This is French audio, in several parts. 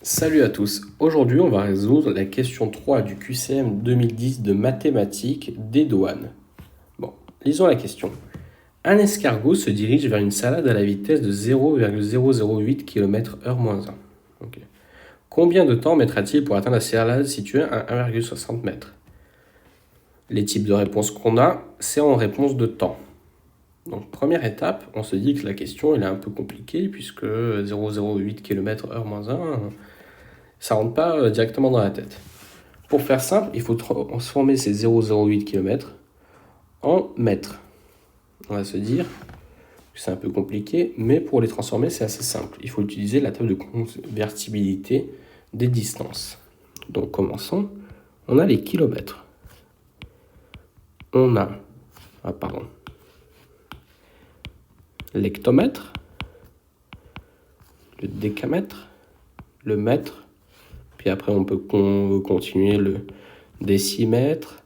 Salut à tous, aujourd'hui on va résoudre la question 3 du QCM 2010 de mathématiques des douanes. Bon, lisons la question. Un escargot se dirige vers une salade à la vitesse de 0,008 km/h-1. Okay. Combien de temps mettra-t-il pour atteindre la salade située à 1,60 m? Les types de réponses qu'on a, c'est en réponse de temps. Donc première étape, on se dit que la question elle est un peu compliquée puisque 0,08 km/h-1, ça rentre pas directement dans la tête. Pour faire simple, il faut transformer ces 0,08 km en mètres. On va se dire que c'est un peu compliqué, mais pour les transformer, c'est assez simple. Il faut utiliser la table de convertibilité des distances. Donc commençons. On a les kilomètres. On a l'hectomètre, le décamètre, le mètre, puis après on peut continuer le décimètre,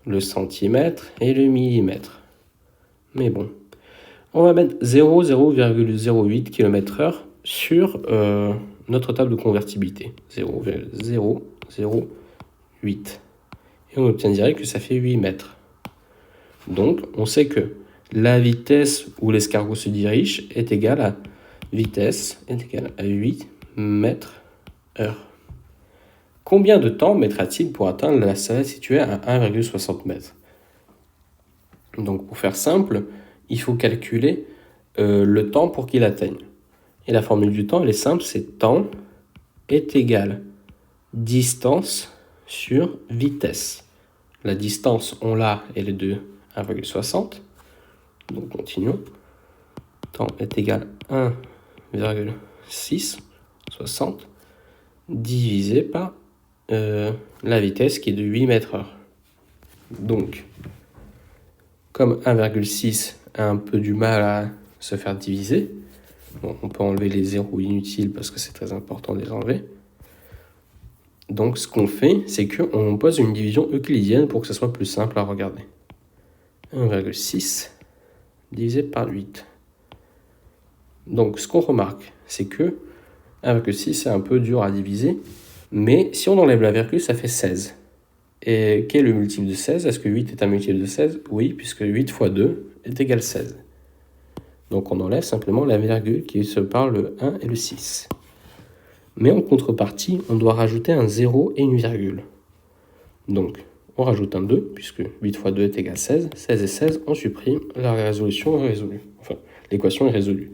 le centimètre et le millimètre. Mais bon, on va mettre 0,08 km/h sur notre table de convertibilité. 0,008. Et on obtient direct que ça fait 8 mètres. Donc, on sait que la vitesse où l'escargot se dirige est égale à vitesse est égale à 8 mètres heure. Combien de temps mettra-t-il pour atteindre la salade située à 1,60 m? Donc pour faire simple, il faut calculer le temps pour qu'il atteigne. Et la formule du temps, elle est simple, c'est temps est égal distance sur vitesse. La distance, on l'a, elle est de 1,60. Donc continuons. Temps est égal à 1,660 divisé par la vitesse qui est de 8 mètres/h. Donc, comme 1,6 a un peu du mal à se faire diviser, bon, on peut enlever les zéros inutiles parce que c'est très important de les enlever. Donc, ce qu'on fait, c'est qu'on pose une division euclidienne pour que ce soit plus simple à regarder. 1,6 divisé par 8. Donc, ce qu'on remarque, c'est que 1,6 c'est un peu dur à diviser, mais si on enlève la virgule, ça fait 16. Et quel est le multiple de 16? Est-ce que 8 est un multiple de 16? Oui, puisque 8 fois 2 est égal à 16. Donc on enlève simplement la virgule qui sépare le 1 et le 6. Mais en contrepartie, on doit rajouter un 0 et une virgule. Donc on rajoute un 2, puisque 8 fois 2 est égal à 16. 16 et 16, on supprime, la résolution est résolue. Enfin, l'équation est résolue.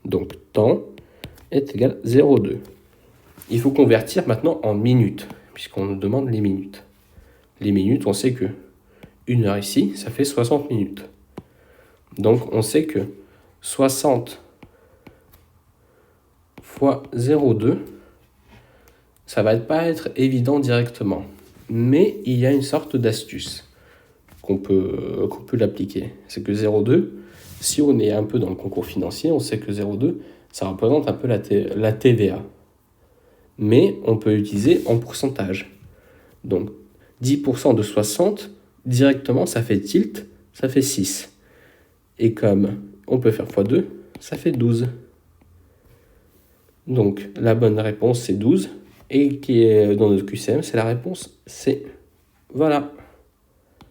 Donc temps est égal à 0,2. Il faut convertir maintenant en minutes, puisqu'on nous demande les minutes. Les minutes, on sait que 1 heure ici, ça fait 60 minutes. Donc, on sait que 60 fois 0,2, ça va pas être évident directement. Mais il y a une sorte d'astuce qu'on peut l'appliquer. C'est que 0,2, si on est un peu dans le concours financier, on sait que 0,2, ça représente un peu la TVA. Mais on peut utiliser en pourcentage. Donc, 10% de 60, directement, ça fait tilt, ça fait 6. Et comme on peut faire x2, ça fait 12. Donc, la bonne réponse, c'est 12. Et qui est dans notre QCM, c'est la réponse C. Voilà.